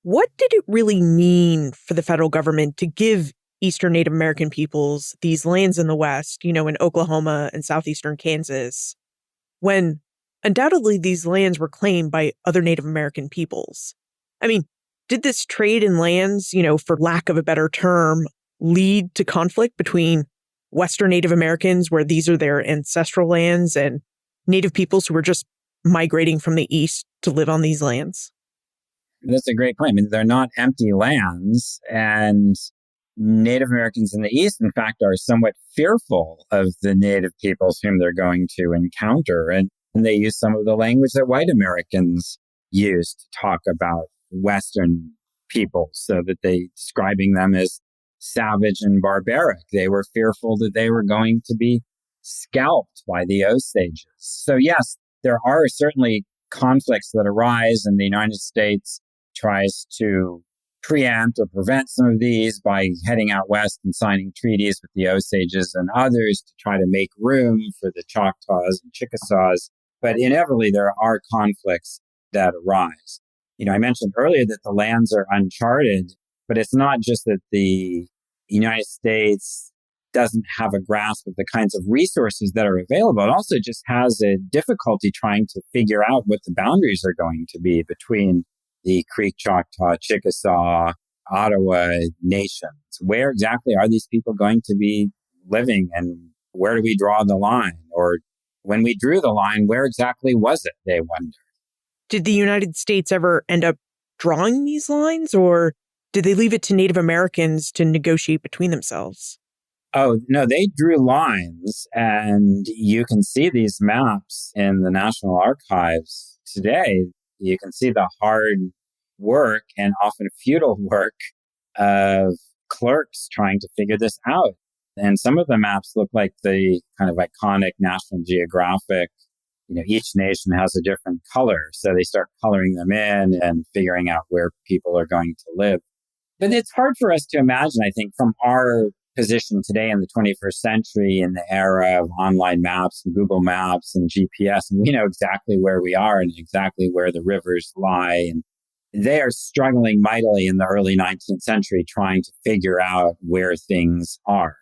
Speaker 1: What did it really mean for the federal government to give Eastern Native American peoples these lands in the West, in Oklahoma and southeastern Kansas, when undoubtedly these lands were claimed by other Native American peoples? I mean, did this trade in lands, for lack of a better term, lead to conflict between Western Native Americans, where these are their ancestral lands, and Native peoples who were just migrating from the East to live on these lands?
Speaker 2: That's a great point. I mean, they're not empty lands, and Native Americans in the East, in fact, are somewhat fearful of the Native peoples whom they're going to encounter. And they use some of the language that white Americans use to talk about Western peoples, so that they describing them as savage and barbaric. They were fearful that they were going to be scalped by the Osages. So yes, there are certainly conflicts that arise, and the United States tries to preempt or prevent some of these by heading out west and signing treaties with the Osages and others to try to make room for the Choctaws and Chickasaws. But inevitably, there are conflicts that arise. I mentioned earlier that the lands are uncharted, but it's not just that the United States doesn't have a grasp of the kinds of resources that are available. It also just has a difficulty trying to figure out what the boundaries are going to be between the Creek, Choctaw, Chickasaw, Ottawa nations. Where exactly are these people going to be living, and where do we draw the line? Or when we drew the line, where exactly was it, they wonder.
Speaker 1: Did the United States ever end up drawing these lines, or did they leave it to Native Americans to negotiate between themselves?
Speaker 2: Oh, no, they drew lines, and you can see these maps in the National Archives today. You can see the hard work and often futile work of clerks trying to figure this out. And some of the maps look like the kind of iconic National Geographic each nation has a different color. So they start coloring them in and figuring out where people are going to live. But it's hard for us to imagine, I think, from our position today in the 21st century, in the era of online maps and Google Maps and GPS, and we know exactly where we are and exactly where the rivers lie. And they are struggling mightily in the early 19th century trying to figure out where things are.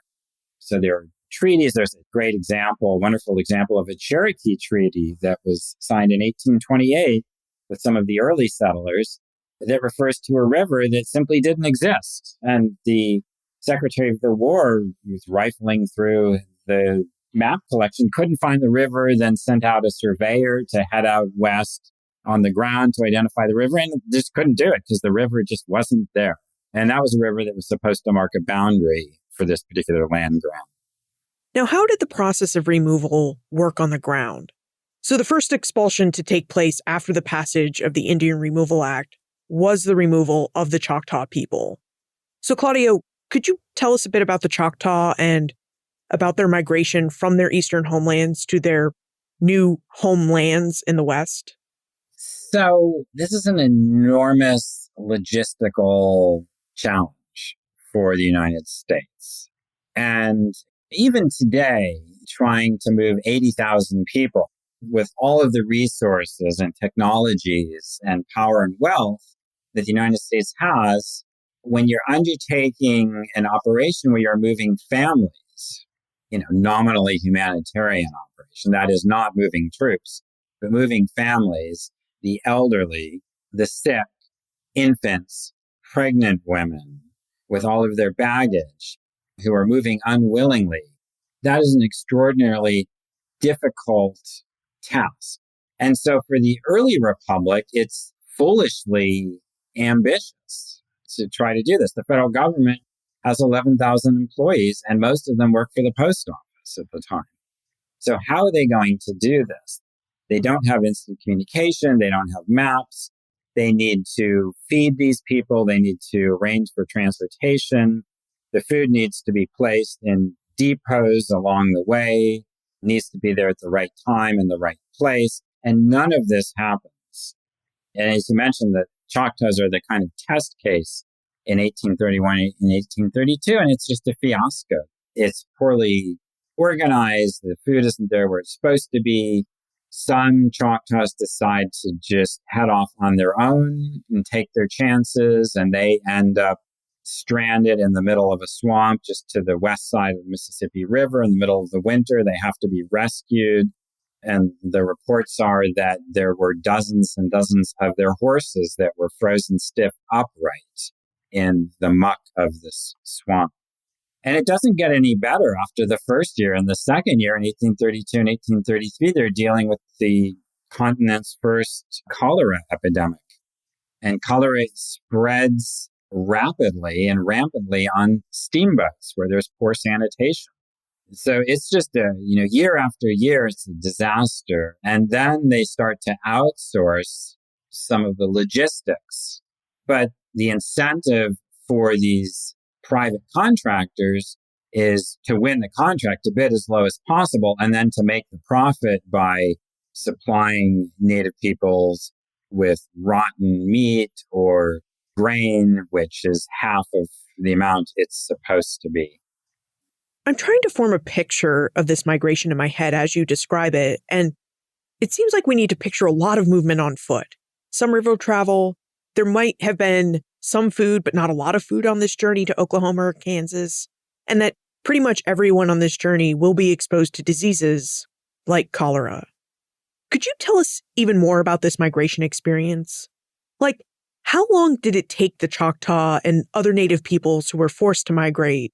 Speaker 2: So there are treaties. There's a great example, a wonderful example of a Cherokee treaty that was signed in 1828 with some of the early settlers that refers to a river that simply didn't exist. And the Secretary of the War was rifling through the map collection, couldn't find the river, then sent out a surveyor to head out west on the ground to identify the river, and just couldn't do it because the river just wasn't there. And that was a river that was supposed to mark a boundary for this particular land grant.
Speaker 1: Now, how did the process of removal work on the ground? So the first expulsion to take place after the passage of the Indian Removal Act was the removal of the Choctaw people. So Claudio, could you tell us a bit about the Choctaw and about their migration from their eastern homelands to their new homelands in the West?
Speaker 2: So this is an enormous logistical challenge for the United States. And even today, trying to move 80,000 people with all of the resources and technologies and power and wealth that the United States has, when you're undertaking an operation where you're moving families, nominally humanitarian operation, that is not moving troops, but moving families, the elderly, the sick, infants, pregnant women with all of their baggage who are moving unwillingly, that is an extraordinarily difficult task. And so for the early republic, it's foolishly ambitious to try to do this. The federal government has 11,000 employees, and most of them work for the post office at the time. So how are they going to do this? They don't have instant communication. They don't have maps. They need to feed these people. They need to arrange for transportation. The food needs to be placed in depots along the way, needs to be there at the right time in the right place. And none of this happens. And as you mentioned, the Choctaws are the kind of test case in 1831 and 1832, and it's just a fiasco. It's poorly organized. The food isn't there where it's supposed to be. Some Choctaws decide to just head off on their own and take their chances, and they end up stranded in the middle of a swamp just to the west side of the Mississippi River in the middle of the winter. They have to be rescued. And the reports are that there were dozens and dozens of their horses that were frozen stiff upright in the muck of this swamp. And it doesn't get any better after the first year. And the second year, in 1832 and 1833, they're dealing with the continent's first cholera epidemic. And cholera spreads rapidly and rampantly on steamboats where there's poor sanitation. So it's just year after year, it's a disaster. And then they start to outsource some of the logistics. But the incentive for these private contractors is to win the contract, to bid as low as possible, and then to make the profit by supplying native peoples with rotten meat or grain, which is half of the amount it's supposed to be.
Speaker 1: I'm trying to form a picture of this migration in my head as you describe it, and it seems like we need to picture a lot of movement on foot. Some river travel. There might have been some food, but not a lot of food on this journey to Oklahoma or Kansas, and that pretty much everyone on this journey will be exposed to diseases like cholera. Could you tell us even more about this migration experience? Like, how long did it take the Choctaw and other native peoples who were forced to migrate?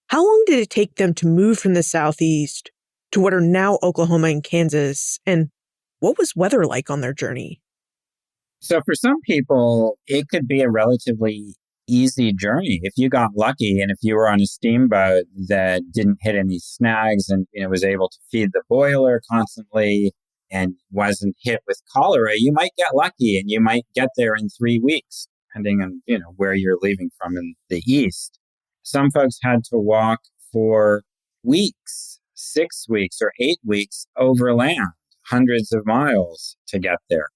Speaker 1: How long did it take them to move from the southeast to what are now Oklahoma and Kansas? And what was weather like on their journey?
Speaker 2: So for some people, it could be a relatively easy journey. If you got lucky and if you were on a steamboat that didn't hit any snags and was able to feed the boiler constantly and wasn't hit with cholera, you might get lucky and you might get there in 3 weeks, depending on where you're leaving from in the east. Some folks had to walk for weeks, 6 weeks or 8 weeks overland, hundreds of miles to get there.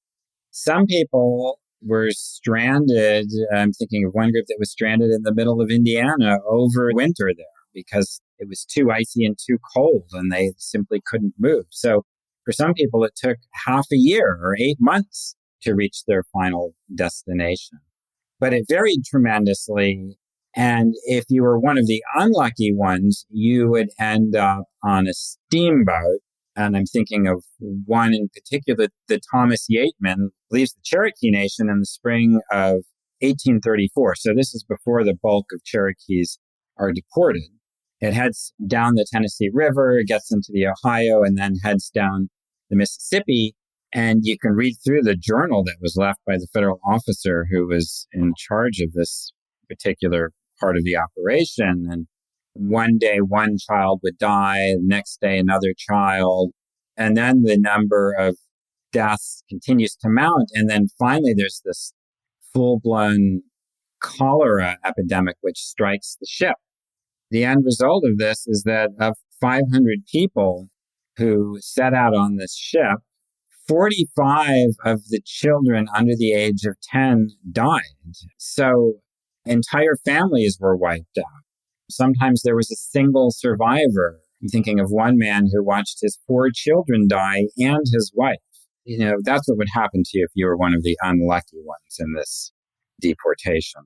Speaker 2: Some people were stranded. I'm thinking of one group that was stranded in the middle of Indiana over winter there because it was too icy and too cold and they simply couldn't move. So for some people, it took half a year or 8 months to reach their final destination. But it varied tremendously. And if you were one of the unlucky ones, you would end up on a steamboat. And I'm thinking of one in particular, the Thomas Yateman leaves the Cherokee Nation in the spring of 1834. So this is before the bulk of Cherokees are deported. It heads down the Tennessee River, gets into the Ohio, and then heads down the Mississippi. And you can read through the journal that was left by the federal officer who was in charge of this particular part of the operation. And one day, one child would die, the next day, another child. And then the number of deaths continues to mount. And then finally, there's this full-blown cholera epidemic, which strikes the ship. The end result of this is that of 500 people who set out on this ship, 45 of the children under the age of 10 died. So entire families were wiped out. Sometimes there was a single survivor. I'm thinking of one man who watched his 4 children die and his wife. That's what would happen to you if you were one of the unlucky ones in this deportation.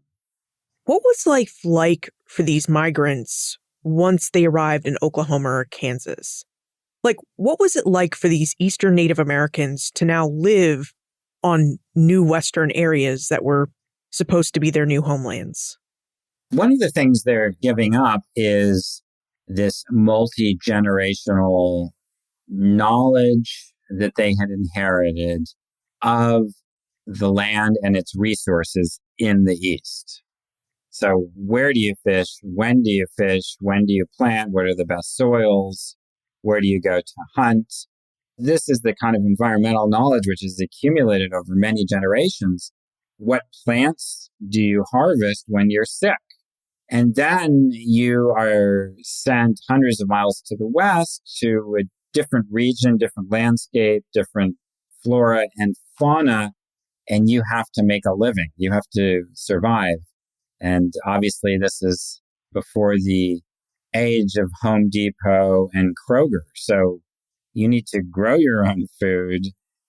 Speaker 1: What was life like for these migrants once they arrived in Oklahoma or Kansas? What was it like for these Eastern Native Americans to now live on new Western areas that were supposed to be their new homelands?
Speaker 2: One of the things they're giving up is this multi-generational knowledge that they had inherited of the land and its resources in the East. So where do you fish? When do you fish? When do you plant? What are the best soils? Where do you go to hunt? This is the kind of environmental knowledge which is accumulated over many generations. What plants do you harvest when you're sick? And then you are sent hundreds of miles to the west to a different region, different landscape, different flora and fauna, and you have to make a living. You have to survive. And obviously this is before the age of Home Depot and Kroger. So you need to grow your own food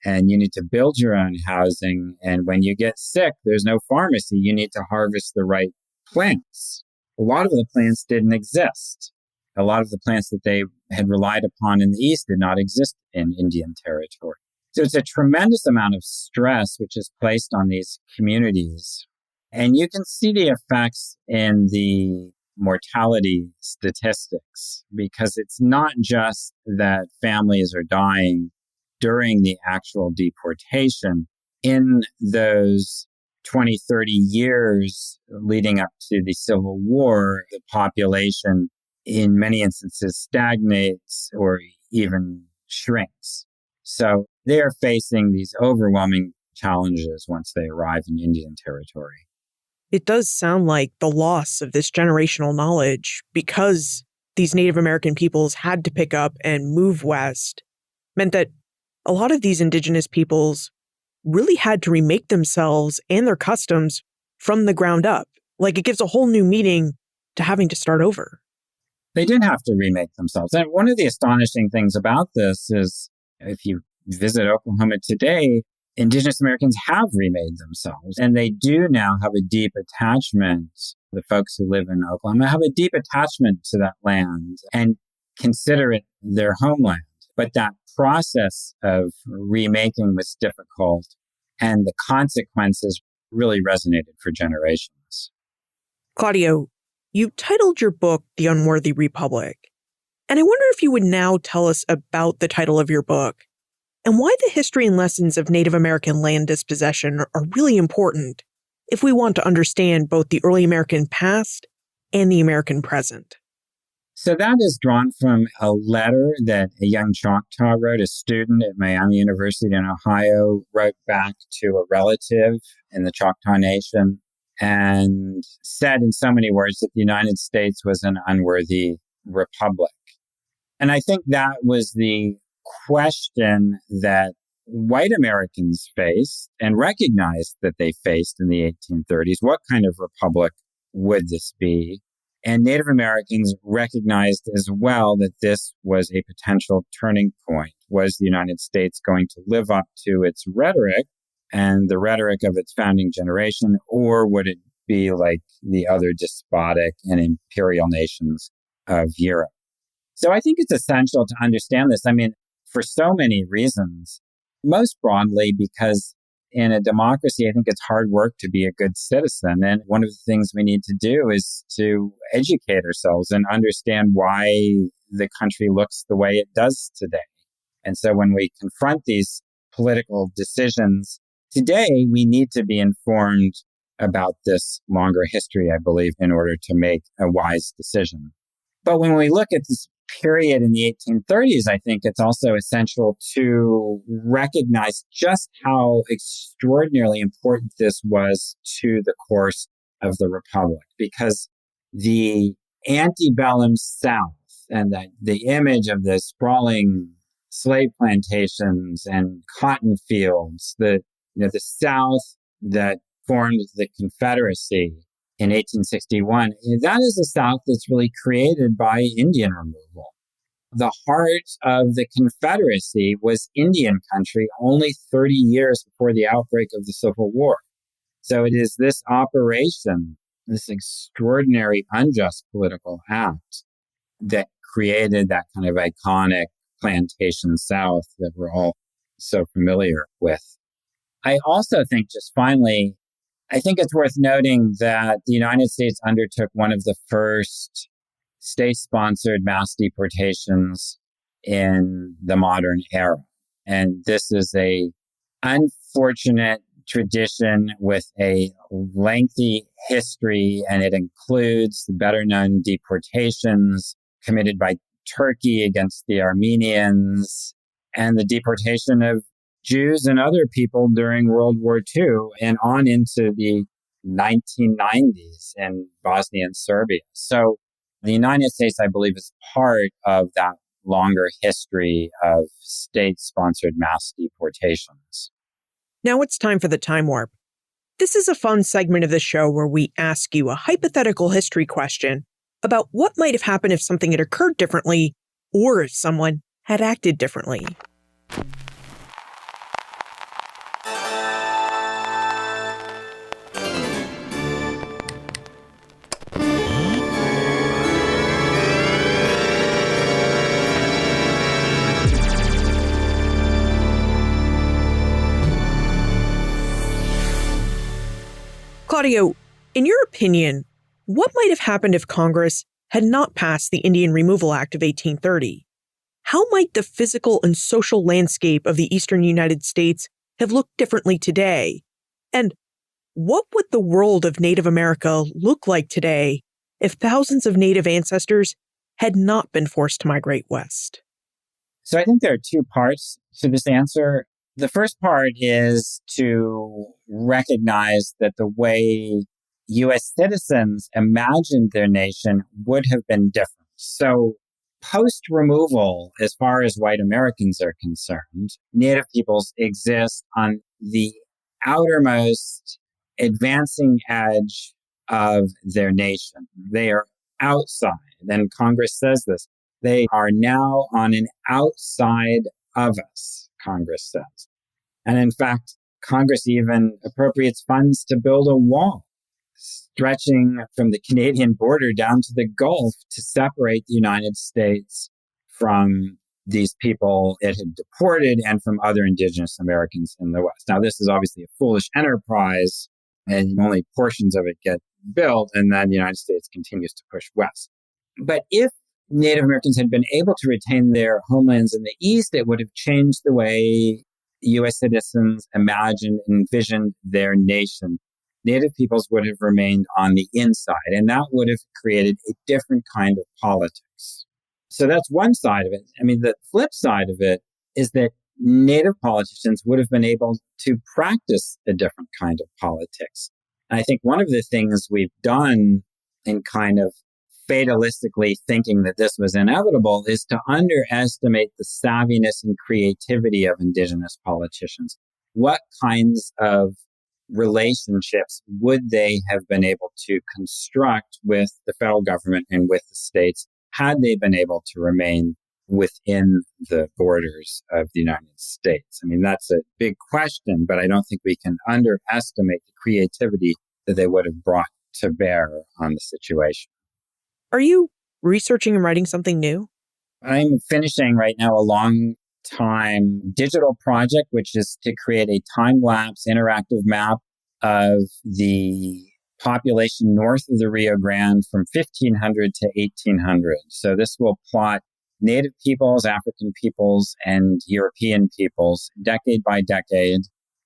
Speaker 2: and you need to build your own housing. And when you get sick, there's no pharmacy. You need to harvest the right plants. A lot of the plants didn't exist. A lot of the plants that they had relied upon in the East did not exist in Indian territory. So it's a tremendous amount of stress which is placed on these communities. And you can see the effects in the mortality statistics, because it's not just that families are dying during the actual deportation. In those 20, 30 years leading up to the Civil War, the population in many instances stagnates or even shrinks. So they are facing these overwhelming challenges once they arrive in Indian territory.
Speaker 1: It does sound like the loss of this generational knowledge, because these Native American peoples had to pick up and move west, meant that a lot of these indigenous peoples really had to remake themselves and their customs from the ground up. It gives a whole new meaning to having to start over.
Speaker 2: They did have to remake themselves. And one of the astonishing things about this is if you visit Oklahoma today, Indigenous Americans have remade themselves, and they do now have a deep attachment. The folks who live in Oklahoma have a deep attachment to that land and consider it their homeland. But that process of remaking was difficult, and the consequences really resonated for generations.
Speaker 1: Claudio, you titled your book The Unworthy Republic, and I wonder if you would now tell us about the title of your book and why the history and lessons of Native American land dispossession are really important if we want to understand both the early American past and the American present.
Speaker 2: So that is drawn from a letter that a young Choctaw wrote, a student at Miami University in Ohio, wrote back to a relative in the Choctaw Nation and said in so many words that the United States was an unworthy republic. And I think that was the question that white Americans faced and recognized that they faced in the 1830s. What kind of republic would this be? And Native Americans recognized as well that this was a potential turning point. Was the United States going to live up to its rhetoric and the rhetoric of its founding generation, or would it be like the other despotic and imperial nations of Europe? So I think it's essential to understand this. I mean, for so many reasons, most broadly because in a democracy, I think it's hard work to be a good citizen. And one of the things we need to do is to educate ourselves and understand why the country looks the way it does today. And so when we confront these political decisions today, we need to be informed about this longer history, I believe, in order to make a wise decision. But when we look at this period in the 1830s, I think it's also essential to recognize just how extraordinarily important this was to the course of the Republic, because the antebellum South and the image of the sprawling slave plantations and cotton fields, the South that formed the Confederacy in 1861, that is a South that's really created by Indian removal. The heart of the Confederacy was Indian country only 30 years before the outbreak of the Civil War. So it is this operation, this extraordinary unjust political act that created that kind of iconic plantation South that we're all so familiar with. I also think, just finally, I think it's worth noting that the United States undertook one of the first state-sponsored mass deportations in the modern era. And this is a unfortunate tradition with a lengthy history, and it includes the better-known deportations committed by Turkey against the Armenians and the deportation of Jews and other people during World War II and on into the 1990s in Bosnia and Serbia. So the United States, I believe, is part of that longer history of state-sponsored mass deportations.
Speaker 1: Now it's time for the Time Warp. This is a fun segment of the show where we ask you a hypothetical history question about what might have happened if something had occurred differently or if someone had acted differently. Claudio, in your opinion, what might have happened if Congress had not passed the Indian Removal Act of 1830? How might the physical and social landscape of the eastern United States have looked differently today? And what would the world of Native America look like today if thousands of Native ancestors had not been forced to migrate west?
Speaker 2: So I think there are two parts to this answer. The first part is to recognize that the way U.S. citizens imagined their nation would have been different. So post-removal, as far as white Americans are concerned, Native peoples exist on the outermost advancing edge of their nation. They are outside, and Congress says this. They are now on an outside of us, Congress says. And in fact, Congress even appropriates funds to build a wall stretching from the Canadian border down to the Gulf to separate the United States from these people it had deported and from other indigenous Americans in the West. Now, this is obviously a foolish enterprise, and only portions of it get built, and then the United States continues to push west. But if Native Americans had been able to retain their homelands in the East, it would have changed the way U.S. citizens imagined, envisioned their nation. Native peoples would have remained on the inside, and that would have created a different kind of politics. So that's one side of it. I mean, the flip side of it is that Native politicians would have been able to practice a different kind of politics. And I think one of the things we've done in kind of fatalistically thinking that this was inevitable is to underestimate the savviness and creativity of indigenous politicians. What kinds of relationships would they have been able to construct with the federal government and with the states had they been able to remain within the borders of the United States? I mean, that's a big question, but I don't think we can underestimate the creativity that they would have brought to bear on the situation.
Speaker 1: Are you researching and writing something new?
Speaker 2: I'm finishing right now a long-time digital project, which is to create a time-lapse interactive map of the population north of the Rio Grande from 1500 to 1800. So this will plot Native peoples, African peoples, and European peoples decade by decade.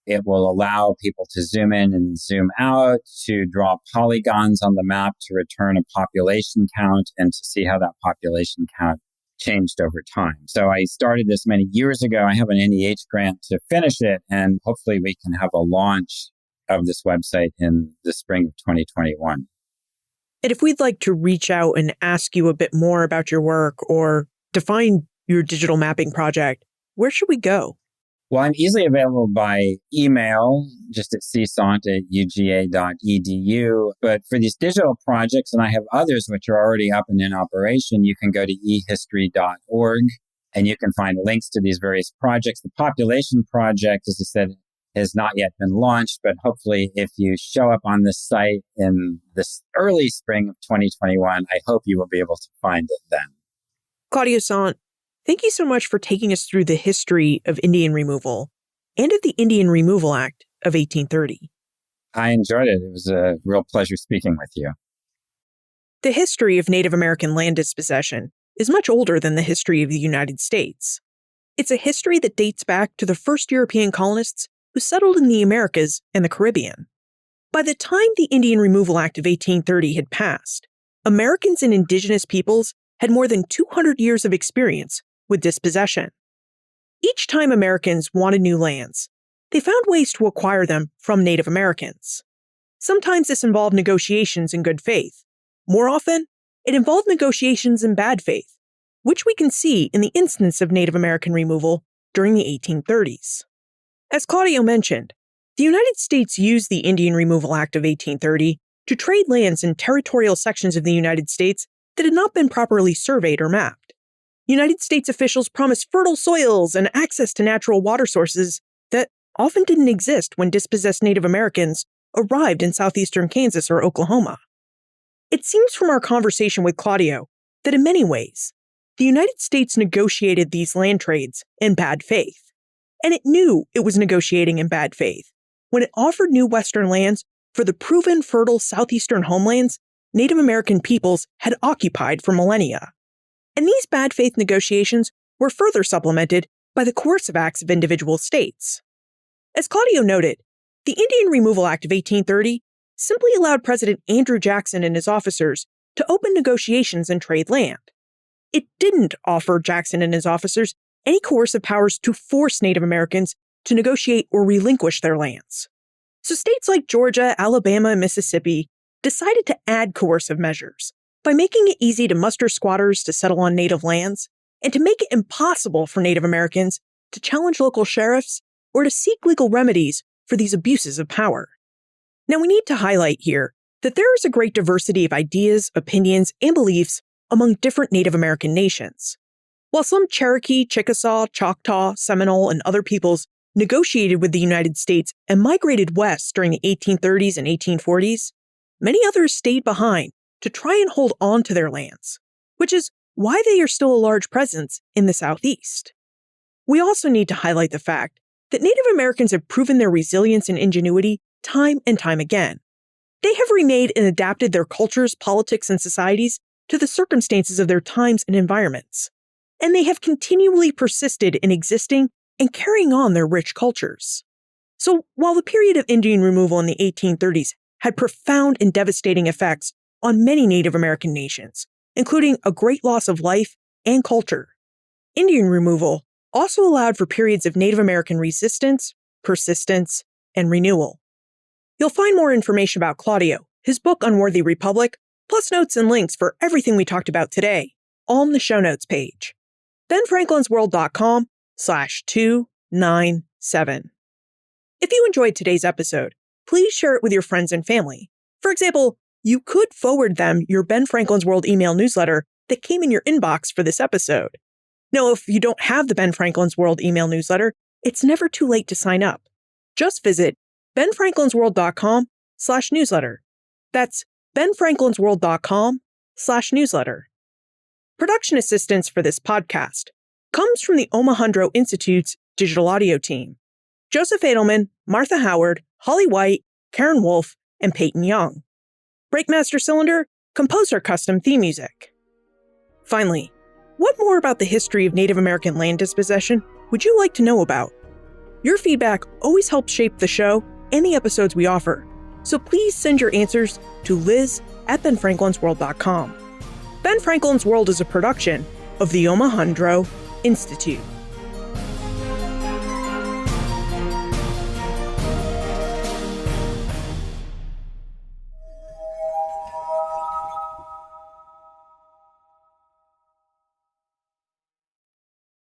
Speaker 2: It will allow people to zoom in and zoom out, to draw polygons on the map to return a population count and to see how that population count changed over time. So I started this many years ago. I have an NEH grant to finish it, and hopefully we can have a launch of this website in the spring of 2021.
Speaker 1: And if we'd like to reach out and ask you a bit more about your work or define your digital mapping project, where should we go?
Speaker 2: Well, I'm easily available by email, just at csont@uga.edu. But for these digital projects, and I have others which are already up and in operation, you can go to ehistory.org and you can find links to these various projects. The population project, as I said, has not yet been launched, but hopefully if you show up on this site in this early spring of 2021, I hope you will be able to find it then.
Speaker 1: Claudio Sant, thank you so much for taking us through the history of Indian removal and of the Indian Removal Act of 1830.
Speaker 2: I enjoyed it. It was a real pleasure speaking with you.
Speaker 1: The history of Native American land dispossession is much older than the history of the United States. It's a history that dates back to the first European colonists who settled in the Americas and the Caribbean. By the time the Indian Removal Act of 1830 had passed, Americans and indigenous peoples had more than 200 years of experience with dispossession. Each time Americans wanted new lands, they found ways to acquire them from Native Americans. Sometimes this involved negotiations in good faith. More often, it involved negotiations in bad faith, which we can see in the instance of Native American removal during the 1830s. As Claudio mentioned, the United States used the Indian Removal Act of 1830 to trade lands in territorial sections of the United States that had not been properly surveyed or mapped. United States officials promised fertile soils and access to natural water sources that often didn't exist when dispossessed Native Americans arrived in southeastern Kansas or Oklahoma. It seems from our conversation with Claudio that in many ways, the United States negotiated these land trades in bad faith. And it knew it was negotiating in bad faith when it offered new Western lands for the proven fertile southeastern homelands Native American peoples had occupied for millennia. And these bad faith negotiations were further supplemented by the coercive acts of individual states. As Claudio noted, the Indian Removal Act of 1830 simply allowed President Andrew Jackson and his officers to open negotiations and trade land. It didn't offer Jackson and his officers any coercive powers to force Native Americans to negotiate or relinquish their lands. So states like Georgia, Alabama, and Mississippi decided to add coercive measures by making it easy to muster squatters to settle on native lands and to make it impossible for Native Americans to challenge local sheriffs or to seek legal remedies for these abuses of power. Now, we need to highlight here that there is a great diversity of ideas, opinions, and beliefs among different Native American nations. While some Cherokee, Chickasaw, Choctaw, Seminole, and other peoples negotiated with the United States and migrated west during the 1830s and 1840s, many others stayed behind to try and hold on to their lands, which is why they are still a large presence in the Southeast. We also need to highlight the fact that Native Americans have proven their resilience and ingenuity time and time again. They have remade and adapted their cultures, politics, and societies to the circumstances of their times and environments. And they have continually persisted in existing and carrying on their rich cultures. So while the period of Indian removal in the 1830s had profound and devastating effects on many Native American nations, including a great loss of life and culture, Indian removal also allowed for periods of Native American resistance, persistence, and renewal. You'll find more information about Claudio, his book Unworthy Republic, plus notes and links for everything we talked about today, all on the show notes page. benfranklinsworld.com/297. If you enjoyed today's episode, please share it with your friends and family. For example, you could forward them your Ben Franklin's World email newsletter that came in your inbox for this episode. Now, if you don't have the Ben Franklin's World email newsletter, it's never too late to sign up. Just visit benfranklinsworld.com/newsletter. That's benfranklinsworld.com/newsletter. Production assistance for this podcast comes from the Omohundro Institute's digital audio team. Joseph Edelman, Martha Howard, Holly White, Karen Wolf, and Peyton Young. Breakmaster Cylinder composed our custom theme music. Finally, what more about the history of Native American land dispossession would you like to know about? Your feedback always helps shape the show and the episodes we offer, so please send your answers to liz@benfranklinsworld.com. Ben Franklin's World is a production of the Omohundro Institute.